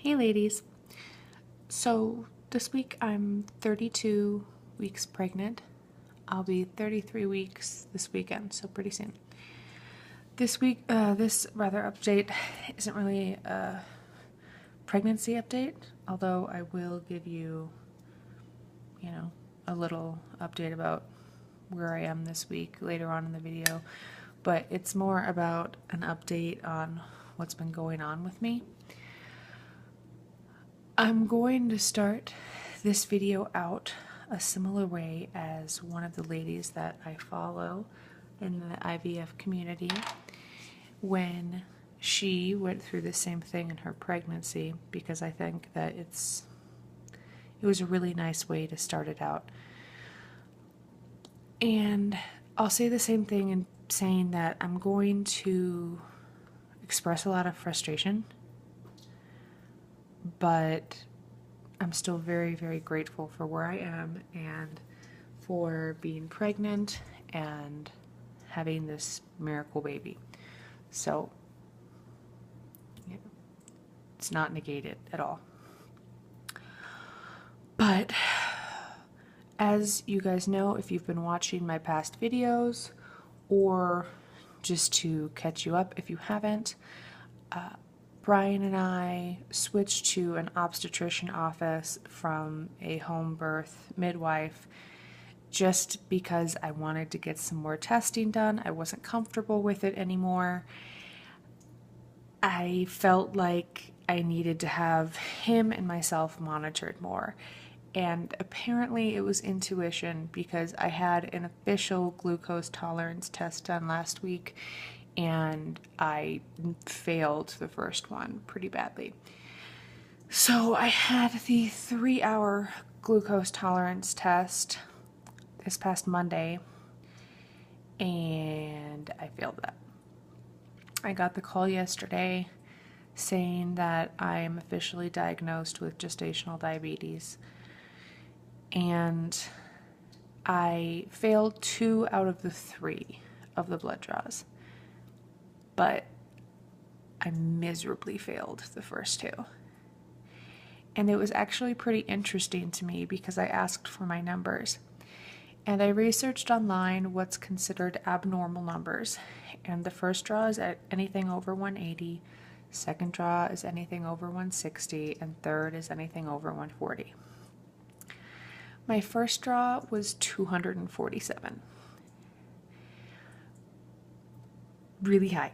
Hey ladies. So this week I'm 32 weeks pregnant. I'll be 33 weeks this weekend, so pretty soon. This week, this rather update isn't really a pregnancy update, although I will give you, a little update about where I am this week later on in the video. But it's more about an update on what's been going on with me. I'm going to start this video out a similar way as one of the ladies that I follow in the IVF community when she went through the same thing in her pregnancy, because I think that it was a really nice way to start it out. And I'll say the same thing in saying that I'm going to express a lot of frustration, but I'm still very, very grateful for where I am and for being pregnant and having this miracle baby. So, yeah, it's not negated at all. But as you guys know, if you've been watching my past videos, or just to catch you up if you haven't, Brian and I switched to an obstetrician office from a home birth midwife just because I wanted to get some more testing done. I wasn't comfortable with it anymore. I felt like I needed to have him and myself monitored more. And apparently it was intuition, because I had an official glucose tolerance test done last week and I failed the first one pretty badly. So I had the 3-hour glucose tolerance test this past Monday and I failed that. I got the call yesterday saying that I am officially diagnosed with gestational diabetes, and I failed 2 out of the 3 of the blood draws, but I miserably failed the first 2. And it was actually pretty interesting to me because I asked for my numbers, and I researched online what's considered abnormal numbers, and the first draw is at anything over 180, second draw is anything over 160, and third is anything over 140. My first draw was 247. Really high.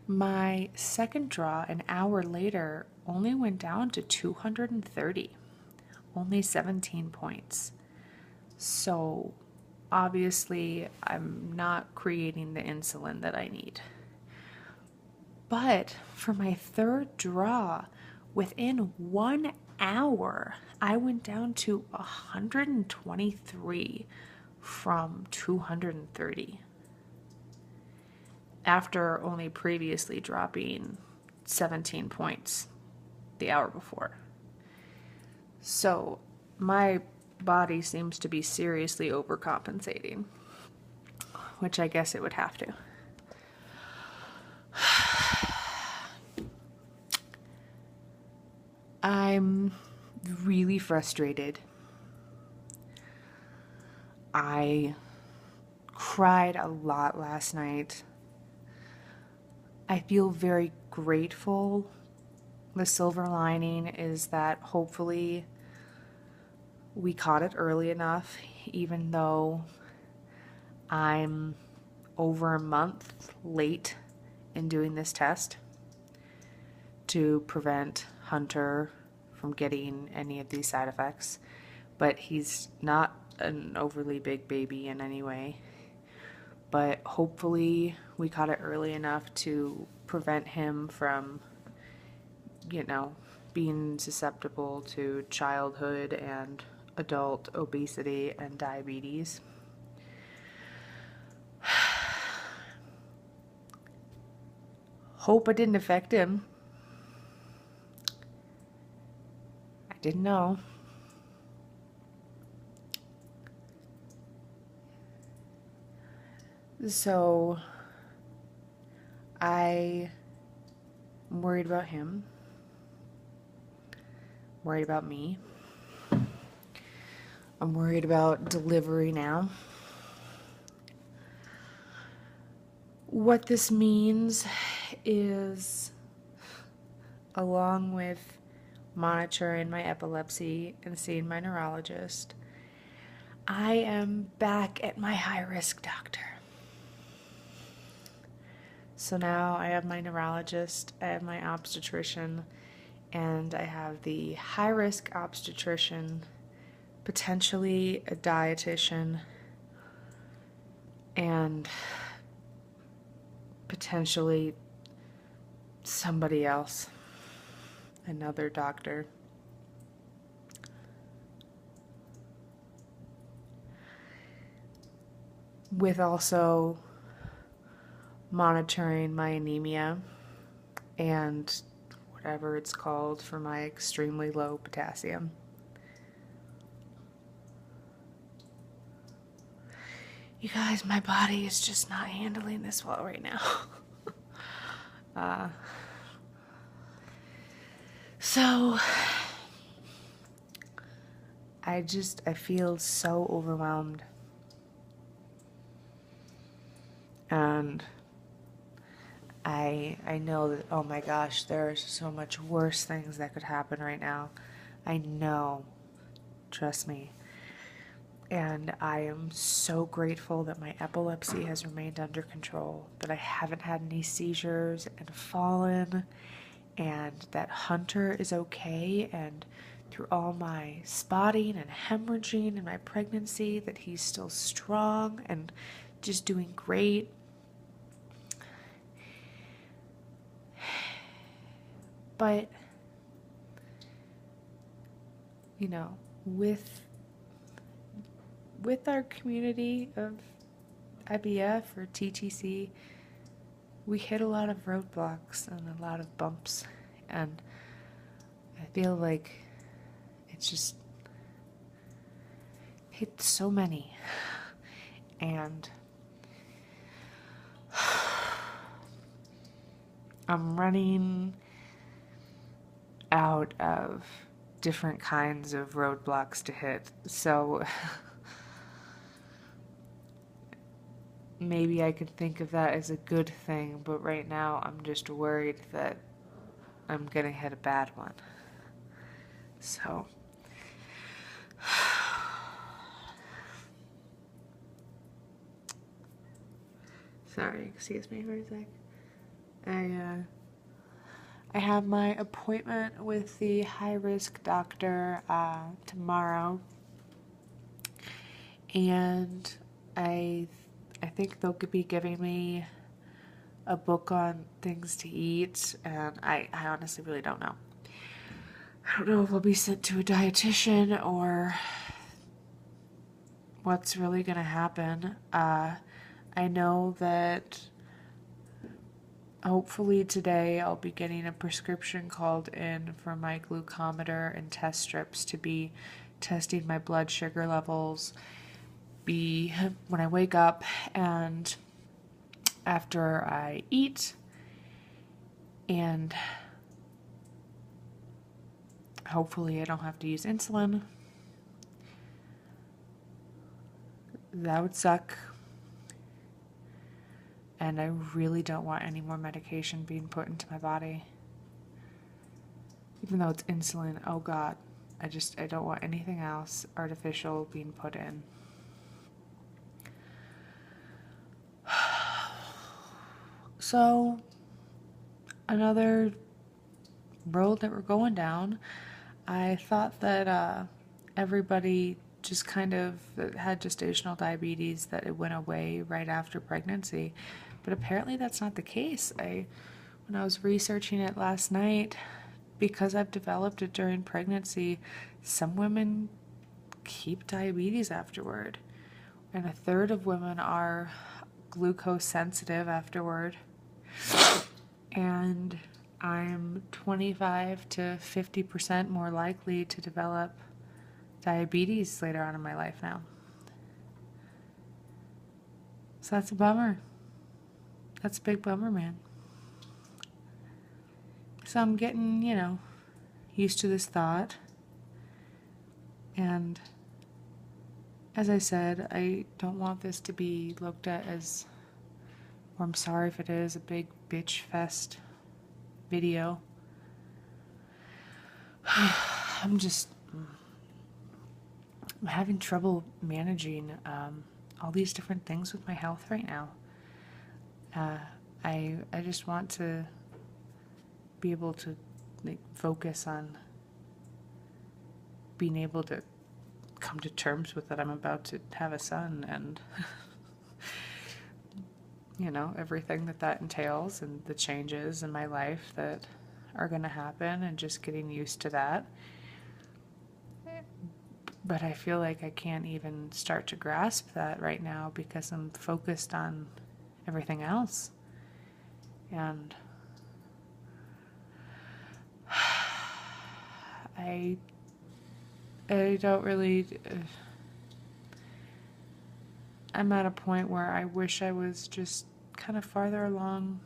My second draw, an hour later, only went down to 230. Only 17 points. So, obviously, I'm not creating the insulin that I need. But for my third draw, within 1 hour, I went down to 123 from 230, after only previously dropping 17 points the hour before. So my body seems to be seriously overcompensating, which I guess it would have to. I'm really frustrated. I cried a lot last night. I feel very grateful. The silver lining is that hopefully we caught it early enough, even though I'm over a month late in doing this test, to prevent Hunter from getting any of these side effects. But he's not an overly big baby in any way. But hopefully we caught it early enough to prevent him from, being susceptible to childhood and adult obesity and diabetes. Hope it didn't affect him. I didn't know. So I am worried about him. worried about me. I'm worried about delivery now. What this means is, along with monitoring my epilepsy and seeing my neurologist, I am back at my high-risk doctor. So now I have my neurologist, I have my obstetrician, and I have the high-risk obstetrician, potentially a dietitian, and potentially somebody else, another doctor. With also monitoring my anemia and whatever it's called for my extremely low potassium. You guys, my body is just not handling this well right now. So I feel so overwhelmed. And I know that, oh my gosh, there are so much worse things that could happen right now. I know. Trust me. And I am so grateful that my epilepsy has remained under control, that I haven't had any seizures and fallen, and that Hunter is okay, and through all my spotting and hemorrhaging in my pregnancy, that he's still strong and just doing great. But, you know, with our community of IBF or TTC, we hit a lot of roadblocks and a lot of bumps, and I feel like it's just hit so many, and I'm running out of different kinds of roadblocks to hit, so maybe I could think of that as a good thing, but right now I'm just worried that I'm gonna hit a bad one. So sorry, excuse me for a sec. I have my appointment with the high-risk doctor tomorrow, and I think they'll be giving me a book on things to eat, and I honestly really don't know. I don't know if I'll be sent to a dietitian or what's really gonna happen. I know that hopefully today I'll be getting a prescription called in for my glucometer and test strips to be testing my blood sugar levels when I wake up and after I eat, and hopefully I don't have to use insulin. That would suck. And I really don't want any more medication being put into my body. Even though it's insulin, oh God. I don't want anything else artificial being put in. So, another road that we're going down. I thought that everybody just kind of had gestational diabetes, that it went away right after pregnancy. But apparently that's not the case. When I was researching it last night, because I've developed it during pregnancy, some women keep diabetes afterward. And a third of women are glucose sensitive afterward. And I'm 25 to 50% more likely to develop diabetes later on in my life now. So that's a bummer. That's a big bummer, man. So I'm getting, used to this thought. And as I said, I don't want this to be looked at as, or I'm sorry if it is, a big bitch fest video. I'm having trouble managing all these different things with my health right now. I just want to be able to focus on being able to come to terms with that I'm about to have a son, and everything that entails, and the changes in my life that are going to happen, and just getting used to that. But I feel like I can't even start to grasp that right now because I'm focused on everything else. And I don't really, I'm at a point where I wish I was just kind of farther along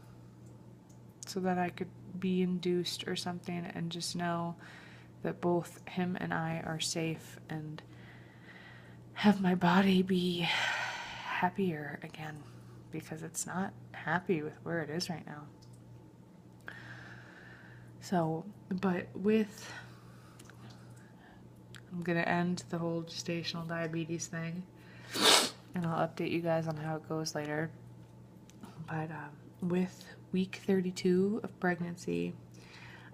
so that I could be induced or something and just know that both him and I are safe and have my body be happier again, because it's not happy with where it is right now. So, but I'm going to end the whole gestational diabetes thing, and I'll update you guys on how it goes later. But with week 32 of pregnancy,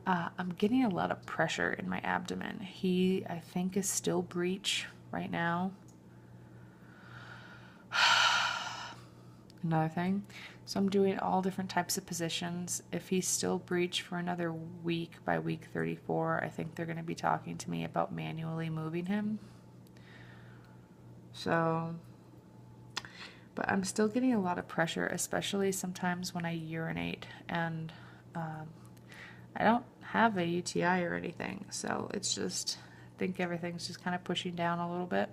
I'm getting a lot of pressure in my abdomen. He, I think, is still breech right now. Another thing. So I'm doing all different types of positions. If he's still breech for another week, by week 34, I think they're going to be talking to me about manually moving him. So, but I'm still getting a lot of pressure, especially sometimes when I urinate, and I don't have a UTI or anything, so it's just, I think everything's just kind of pushing down a little bit.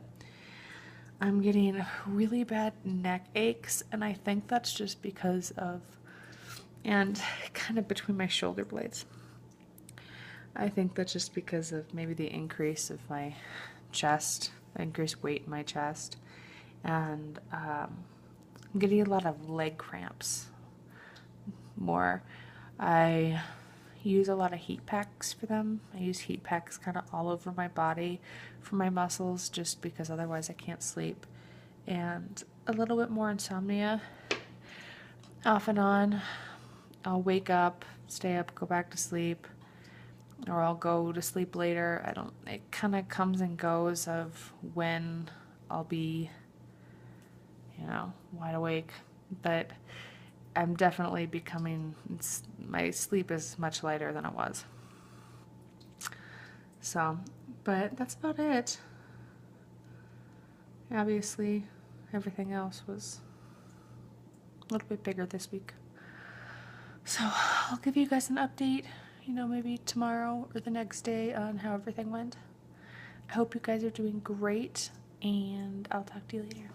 I'm getting really bad neck aches, and I think that's just because of, and kind of between my shoulder blades. I think that's just because of maybe the increase of my chest, the increased weight in my chest, and I'm getting a lot of leg cramps more. I use a lot of heat packs for them. I use heat packs kind of all over my body for my muscles, just because otherwise I can't sleep. And a little bit more insomnia off and on. I'll wake up, stay up, go back to sleep, or I'll go to sleep later. It kind of comes and goes of when I'll be, wide awake. But I'm definitely my sleep is much lighter than it was. So, but that's about it. Obviously, everything else was a little bit bigger this week. So, I'll give you guys an update, maybe tomorrow or the next day on how everything went. I hope you guys are doing great, and I'll talk to you later.